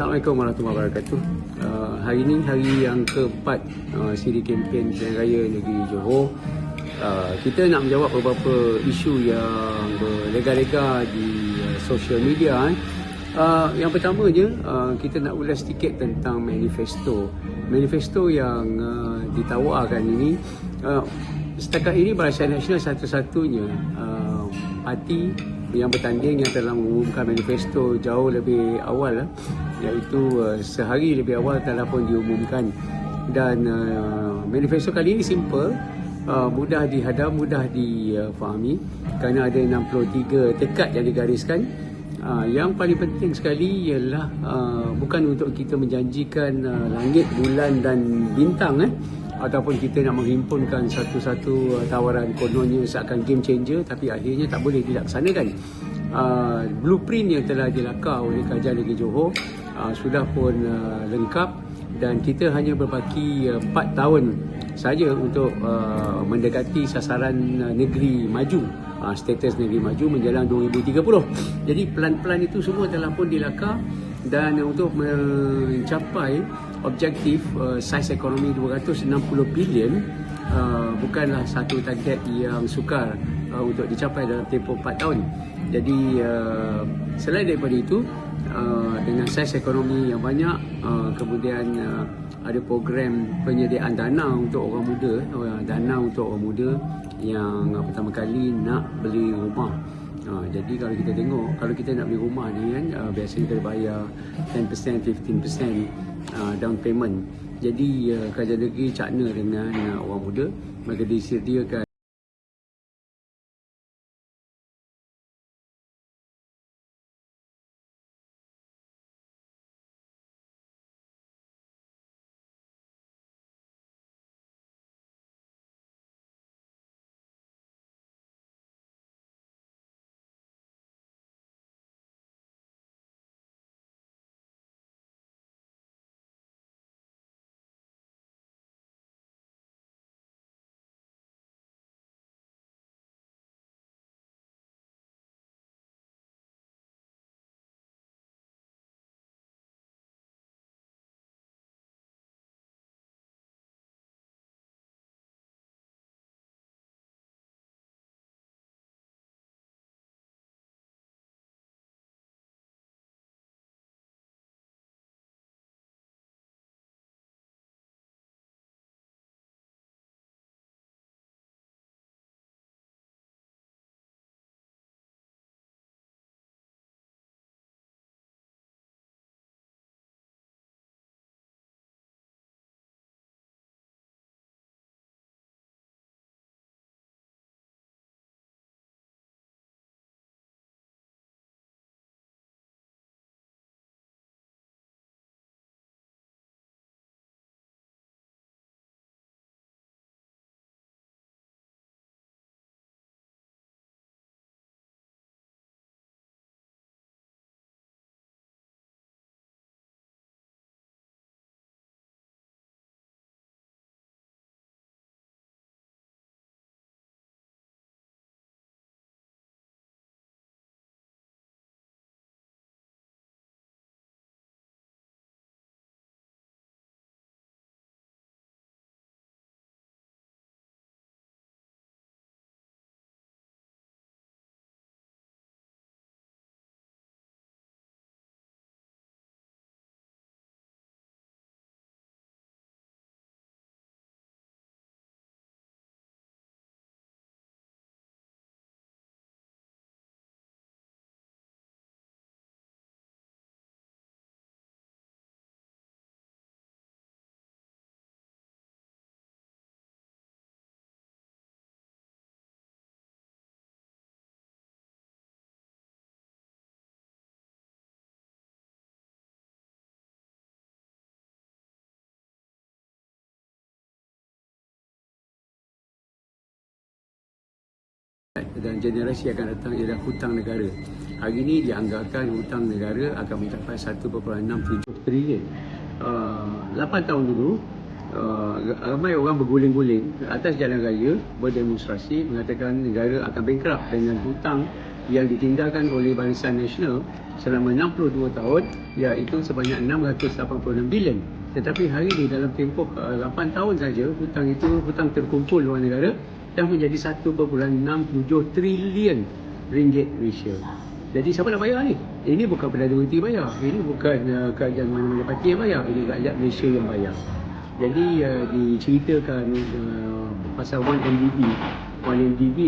Assalamualaikum warahmatullahi wabarakatuh. Hari ini hari yang keempat siri kempen Pilihan Raya Negeri Johor. Kita nak menjawab beberapa isu yang berlega-lega di social media. Yang pertamanya, kita nak ulas sedikit tentang manifesto. Manifesto yang ditawarkan ini, setakat ini Barisan Nasional satu-satunya parti yang bertanding yang telah mengumumkan manifesto jauh lebih awal, iaitu sehari lebih awal telah pun diumumkan. Dan manifesto kali ini simple, mudah dihadam, mudah difahami kerana ada 63 tekad yang digariskan. Yang paling penting sekali ialah bukan untuk kita menjanjikan langit, bulan dan bintang, ataupun kita nak menghimpunkan satu-satu tawaran kononnya seakan game changer, tapi akhirnya tak boleh dilaksanakan. Blueprint yang telah dilakar oleh Kerajaan Negeri Johor sudah pun lengkap, dan kita hanya berbaki 4 tahun saja untuk mendekati sasaran negeri maju, status negeri maju menjelang 2030. Jadi pelan-pelan itu semua telah pun dilakar, dan untuk mencapai objektif saiz ekonomi 260 bilion bukanlah satu target yang sukar untuk dicapai dalam tempoh 4 tahun. Jadi selain daripada itu, dengan saiz ekonomi yang banyak, kemudian ada program penyediaan dana untuk orang muda, yang pertama kali nak beli rumah. Jadi kalau kita tengok, kalau kita nak beli rumah ni kan, biasanya kita bayar 10%, 15% down payment. Jadi Kerajaan Negeri cakna dengan orang muda, maka disediakan dan generasi akan datang ialah hutang negara. Hari ini dianggarkan hutang negara akan mencapai 1.67 trilion. 8 tahun dulu ramai orang berguling-guling atas jalan raya berdemonstrasi mengatakan negara akan bankrupt dengan hutang yang ditinggalkan oleh Barisan Nasional selama 62 tahun, iaitu sebanyak 686 bilion. Tetapi hari ini dalam tempoh 8 tahun saja, hutang terkumpul luar negara dah menjadi 1.67 trilion ringgit Malaysia. Jadi siapa nak bayar ni? Ini bukan Perdana Menteri bayar, ini bukan kerajaan mana-mana parti yang bayar, ini rakyat Malaysia yang bayar. Jadi diceritakan pasal 1MDB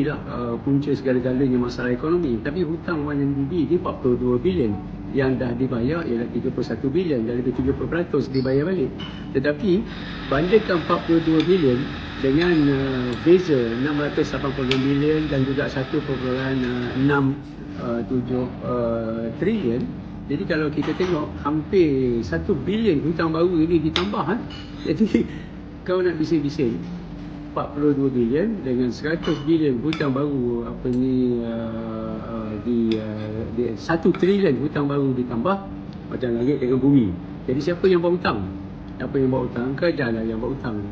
lah punca segala-galanya masalah ekonomi. Tapi hutang 1MDB ni 42 bilion, yang dah dibayar ialah 31 bilion, dan lebih 70% dibayar balik. Tetapi bandingkan 42 bilion dengan beza 686 bilion dan juga 1.67 trilion. Jadi kalau kita tengok hampir 1 bilion hutang baru ini ditambah, jadi kau nak bising-bising 42 bilion dengan 100 bilion hutang baru di 1 trilion hutang baru ditambah, macam langit dengan bumi. Jadi siapa yang buat hutang? Siapa yang buat hutang? Kerajaan lah yang buat hutang.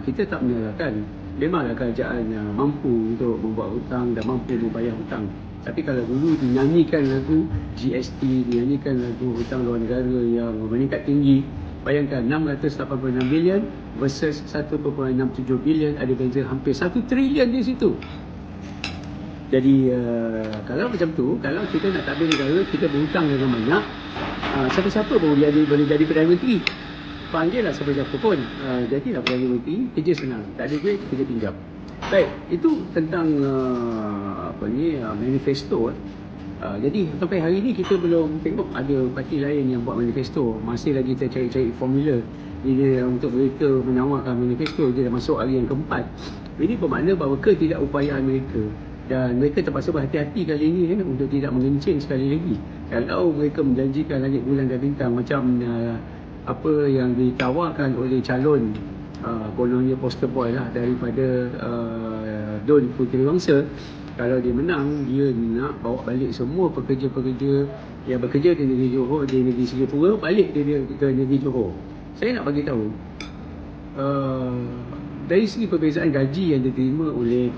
Kita tak menyalahkan. Memanglah kerajaan mampu untuk membuat hutang dan mampu membayar hutang. Tapi kalau dulu dinyanyikan lagu GST, dinyanyikan lagu hutang luar negara yang meningkat tinggi, bayangkan 686 bilion versus 1.67 bilion, ada beza hampir 1 trilion di situ. Jadi kalau macam tu, kalau kita nak tabir negara, kita berhutang dengan banyak, siapa-siapa boleh jadi Perdana Menteri. Panggil lah siapa-siapa pun, jadilah Perdana Menteri, kerja senang, tak ada duit, kerja pinjam. Baik, itu tentang manifesto. Jadi sampai hari ni kita belum tengok ada parti lain yang buat manifesto. Masih lagi kita cari-cari formula ini untuk mereka menawarkan manifesto. Dia dah masuk hari yang keempat. Ini bermakna bahawa ketidakupayaan mereka, dan mereka terpaksa berhati-hati kali ini untuk tidak mengencing sekali lagi. Kalau mereka menjanjikan langit bulan dan bintang macam apa yang ditawarkan oleh calon kononnya poster boy lah daripada Don Puteri Wangsa, kalau dia menang, dia nak bawa balik semua pekerja-pekerja yang bekerja di negeri Johor, di negeri Singapura, balik dia ke negeri Johor. Saya nak bagi tahu dari segi perbezaan gaji yang diterima oleh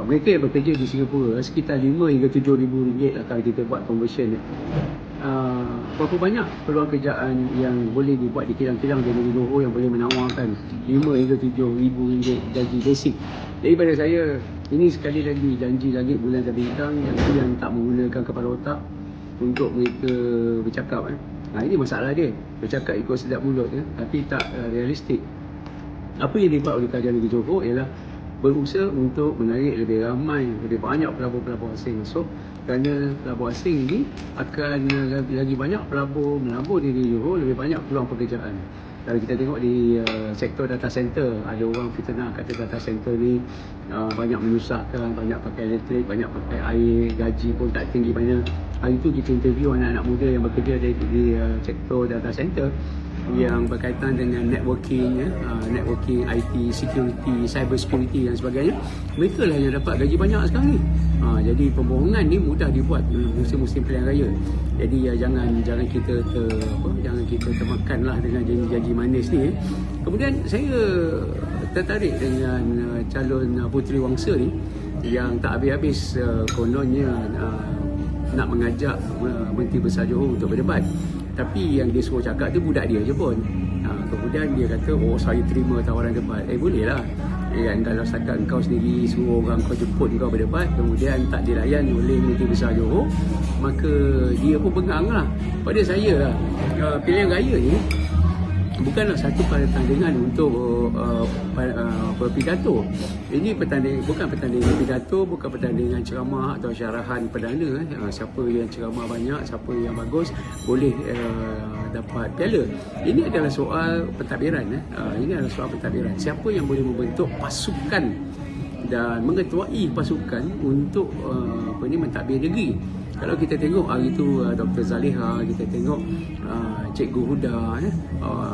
mereka yang bekerja di Singapura, sekitar 5 hingga 7 ribu ringgit lah kalau kita buat conversion. Berapa banyak peluang kerjaan yang boleh dibuat di kilang-kilang di negeri Johor yang boleh menawarkan 5 hingga 7 ribu ringgit gaji basic. Jadi pada saya, ini sekali lagi janji langit bulan dan bintang yang tak menggunakan kepala otak untuk mereka bercakap. Ini masalah dia, bercakap ikut sedap mulut tapi tak realistik. Apa yang dibuat oleh kerajaan negeri Johor ialah berusaha untuk menarik lebih ramai, lebih banyak pelabur-pelabur asing masuk, kerana pelabur asing ini akan lagi banyak pelabur melabur di Johor, lebih banyak peluang pekerjaan. Kalau kita tengok di sektor data center, ada orang fitnah kata data center ni banyak menyusahkan, banyak pakai elektrik, banyak pakai air, gaji pun tak tinggi mana. Hari tu kita interview anak-anak muda yang bekerja di sektor data center yang berkaitan dengan networking, networking, IT, security, cyber security dan sebagainya. Mereka lah yang dapat gaji banyak sekarang ni. Jadi pembohongan ni mudah dibuat musim-musim pilihan raya. Jadi jangan kita termakanlah dengan janji-janji manis ni. Kemudian saya tertarik dengan calon Puteri Wangsa ni yang tak habis-habis kononnya nak mengajak Menteri Besar Johor untuk berdebat. Tapi yang dia suruh cakap tu budak dia je pun. Kemudian dia kata, saya terima tawaran debat. Boleh lah. Kalau setakat kau sendiri suruh orang kau jemput kau berdebat, kemudian tak dilayan oleh Menteri Besar Johor, maka dia pun bengang lah. Pada saya lah, pilihan raya ni bukanlah satu pertandingan untuk berpidato. Ini bukan pertandingan pidato, bukan pertandingan ceramah atau syarahan perdana. Siapa yang ceramah banyak, siapa yang bagus boleh dapat piala. Ini adalah soal pentadbiran. Ini adalah soal pentadbiran. Siapa yang boleh membentuk pasukan dan mengetuai pasukan untuk mentadbir negeri. Kalau kita tengok hari itu Dr. Zaliha, kita tengok Cikgu Huda,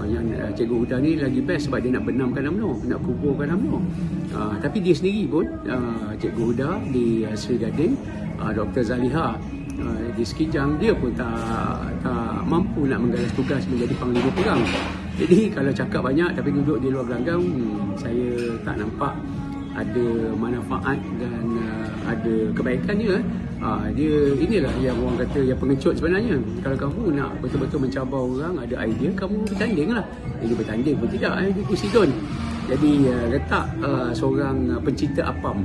yang Cikgu Huda ni lagi best sebab dia nak benamkan UMNO, nak kuburkan UMNO. Tapi dia sendiri pun, Cikgu Huda di Sri Gading, Dr. Zaliha di Sekijang, dia pun tak mampu nak menggalas tugas menjadi panglima perang. Jadi kalau cakap banyak tapi duduk di luar gelanggang, saya tak nampak ada manfaat dan ada kebaikannya. Dia inilah yang orang kata yang pengecut sebenarnya. Kalau kamu nak betul-betul mencabar orang, ada idea, kamu bertanding lah. Jadi bertanding pun tidak, di kursi don. Jadi letak seorang pencinta apam,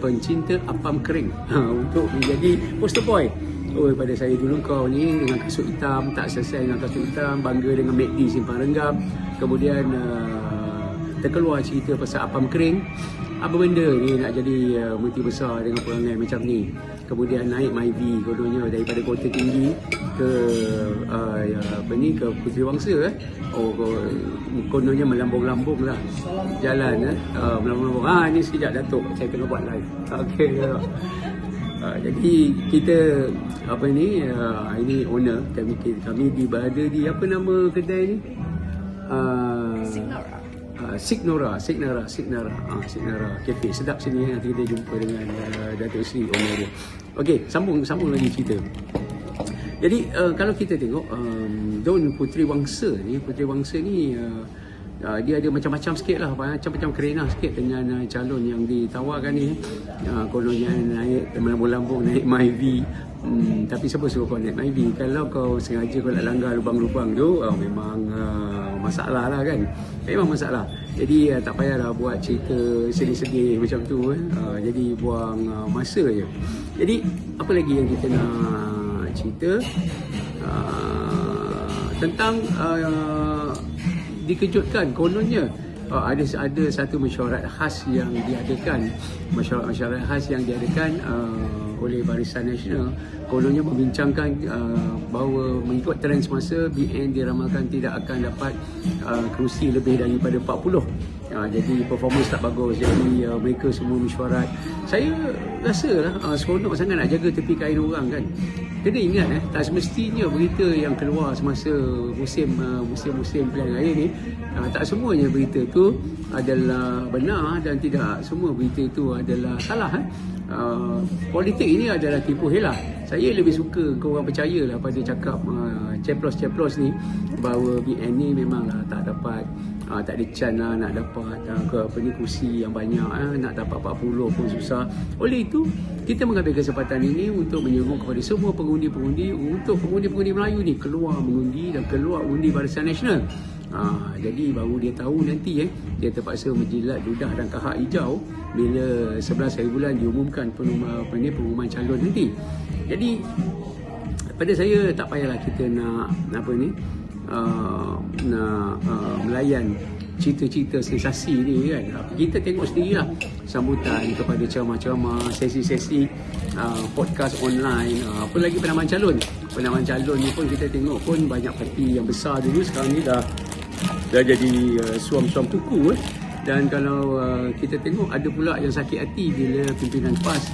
pencinta apam kering untuk menjadi poster boy. Oh, pada saya dulu kau ni dengan kasut hitam, tak selesai dengan kasut hitam, bangga dengan MACD simpan renggam. Kemudian terkeluar cerita pasal apam kering. Apa benda ni nak jadi menteri besar dengan perangai macam ni. Kemudian naik MyV kononnya daripada kota tinggi ke ke Puteri Wangsa. Kononnya melambung-lambung lah jalan melambung-lambung. Ni sekejap Datuk, saya kena buat live. Okey. Jadi kita ini owner kami berada di apa nama kedai ni? Signora Cafe. Sedap sini. Nanti kita jumpa dengan Datuk Seri owner dia. Okey, sambung lagi cerita. Jadi kalau kita tengok Don Puteri Wangsa ni dia ada macam-macam sikit lah, macam-macam kerena sikit dengan calon yang ditawarkan ni. Kononnya naik melambung-lambung, naik MyV. Tapi siapa suruh kau naik MyV? Kalau kau sengaja kau nak langgar lubang-lubang tu, memang masalah lah kan. Memang masalah. Jadi tak payahlah buat cerita sedih-sedih macam tu. Jadi buang masa je. Jadi apa lagi yang kita nak cerita tentang dikejutkan kononnya ada satu mesyuarat khas yang diadakan, mesyuarat khas yang diadakan oleh Barisan Nasional. Kononnya membincangkan bahawa mengikut trend semasa BN diramalkan tidak akan dapat kerusi lebih daripada 40. Jadi performance tak bagus. Jadi mereka semua mesyuarat. Saya rasa seronok sangat nak jaga tepi kain orang kan. Kena ingat tak semestinya berita yang keluar semasa musim pilihan raya ni, tak semuanya berita tu adalah benar dan tidak semua berita itu adalah salah. Politik ini adalah tipu helah. Saya lebih suka korang percayalah pada cakap ceplos bahawa BN ni memanglah tak dapat, tak ada chance lah nak dapat kursi yang banyak, nak dapat 40 pun susah. Oleh itu kita mengambil kesempatan ini untuk menyeru kepada semua pengundi-pengundi, untuk pengundi-pengundi Melayu ni keluar mengundi dan keluar undi Barisan Nasional. Jadi baru dia tahu nanti dia terpaksa menjilat ludah dan kahak hijau bila 11 hari bulan diumumkan pengumuman calon nanti. Jadi pada saya tak payahlah kita nak melayan cerita-cerita sensasi ni kan. Kita tengok sendirilah sambutan kepada ceramah-ceramah, sesi-sesi podcast online, apa lagi penamaan calon ni pun kita tengok pun banyak parti yang besar dulu sekarang ni dah jadi suam-suam kuku. Dan kalau kita tengok ada pula yang sakit hati bila pimpinan PAS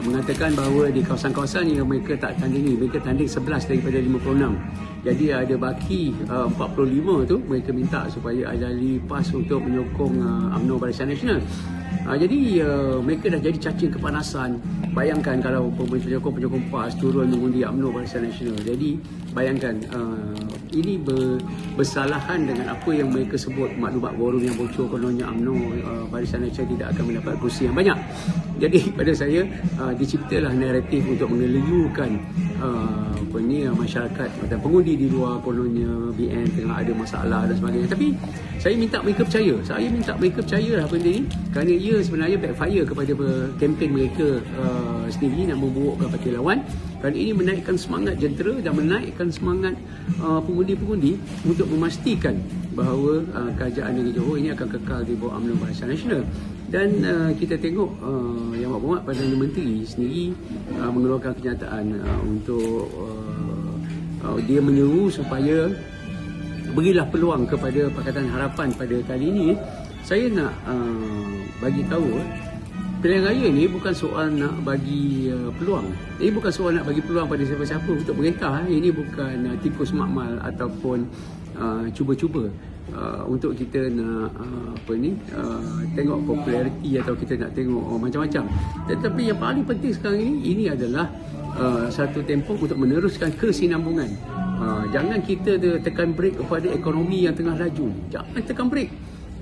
mengatakan bahawa di kawasan-kawasan yang mereka tak tandingi, mereka tanding 11 daripada 56. Jadi ada baki 45 tu mereka minta supaya ahli PAS untuk menyokong UMNO Barisan Nasional. Jadi mereka dah jadi cacing kepanasan. Bayangkan kalau penyokong PAS turun mengundi UMNO Barisan Nasional. Jadi bayangkan ini bersalahan dengan apa yang mereka sebut maklumat warung yang bocor kononnya UMNO Barisan Nasional tidak akan mendapat kursi yang banyak. Jadi pada saya diciptalah naratif untuk mengeluyukan masyarakat dan pengundi di luar kononnya BN tengah ada masalah dan sebagainya. Tapi saya minta mereka percaya lah benda ni, kerana ia sebenarnya backfire kepada kempen mereka sendiri nak memburukkan parti lawan. Kerana ini menaikkan semangat jentera dan menaikkan semangat pengundi-pengundi untuk memastikan bahawa kerajaan negeri Johor ini akan kekal di bawah UMNO Barisan Nasional. Dan kita tengok Yang Berhormat Perdana Menteri sendiri mengeluarkan kenyataan untuk dia menyeru supaya berilah peluang kepada Pakatan Harapan pada kali ini. Saya nak bagi tahu pilihan raya ni bukan soal nak bagi peluang. Ini bukan soal nak bagi peluang pada siapa-siapa untuk berintah. Ini bukan tikus makmal ataupun cuba-cuba untuk kita nak tengok populariti atau kita nak tengok macam-macam. Tetapi yang paling penting sekarang ini adalah satu tempoh untuk meneruskan kesinambungan Jangan kita tekan break kepada ekonomi yang tengah laju. Jangan tekan break.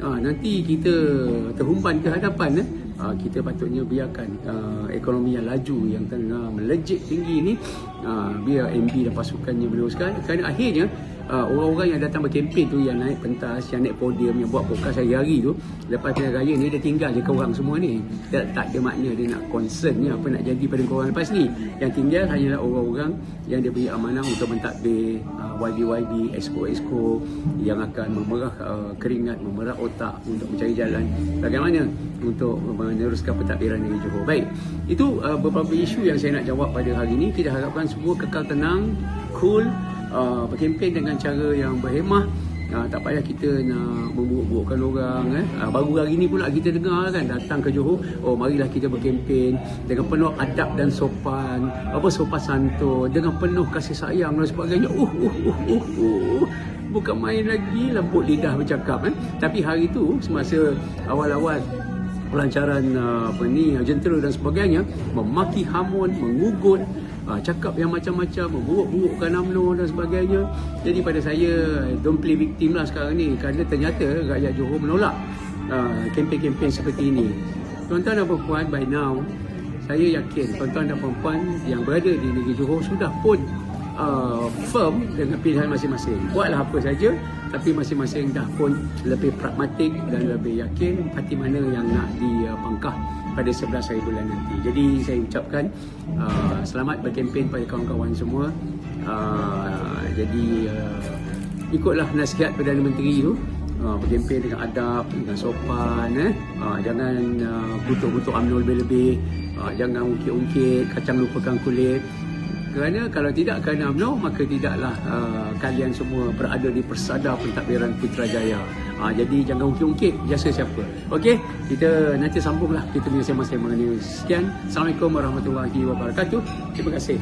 Nanti kita terhumban ke hadapan. Kita patutnya biarkan ekonomi yang laju yang tengah melejit tinggi ni, biar MB dan pasukannya meneruskan. Kerana akhirnya orang-orang yang datang berkempen tu, yang naik pentas, yang naik podium, yang buat podcast hari-hari tu, lepas pilihan raya ni dia tinggal je korang semua ni. Tak ada makna dia nak concern ni apa nak jadi pada korang lepas ni. Yang tinggal hanyalah orang-orang yang dia beri amanah untuk mentadbir, YB, exco yang akan memerah keringat, memerah otak untuk mencari jalan bagaimana untuk meneruskan pentadbiran negeri Johor. Baik, itu beberapa isu yang saya nak jawab pada hari ini. Kita harapkan semua kekal tenang, cool, berkempen dengan cara yang berhemah. Tak payah kita nak memburuk-burukkan orang. Baru hari ni pula kita dengar kan, datang ke Johor, marilah kita berkempen dengan penuh adab dan sopan, sopan santun, dengan penuh kasih sayang dan sebagainya. Bukan main lagi lembut lidah bercakap kan. Tapi hari tu semasa awal-awal pelancaran jentera dan sebagainya, memaki hamun, mengugut, cakap yang macam-macam, memburuk-burukkan UMNO dan sebagainya. Jadi pada saya, don't play victim lah sekarang ni, kerana ternyata rakyat Johor menolak kempen-kempen seperti ini. Tuan-tuan dan perempuan, by now saya yakin tuan-tuan dan perempuan yang berada di negeri Johor sudah pun firm dengan pilihan masing-masing. Buatlah apa saja, tapi masing-masing dah pun lebih pragmatik dan lebih yakin parti mana yang nak dipangkah pada 11 hari bulan nanti. Jadi saya ucapkan selamat berkempen pada kawan-kawan semua. Ikutlah nasihat Perdana Menteri tu, berkempen dengan adab, dengan sopan, jangan butuh-butuh UMNO lebih-lebih, jangan ungkit-ungkit, kacang lupakan kulit. Kerana kalau tidak kerana UMNO, maka tidaklah kalian semua berada di persada pentadbiran Putrajaya. Jadi jangan ungkit-ungkit jasa siapa. Okey, kita nanti sambunglah kita punya sembang-sembang ni. Sekian, Assalamualaikum warahmatullahi wabarakatuh. Terima kasih.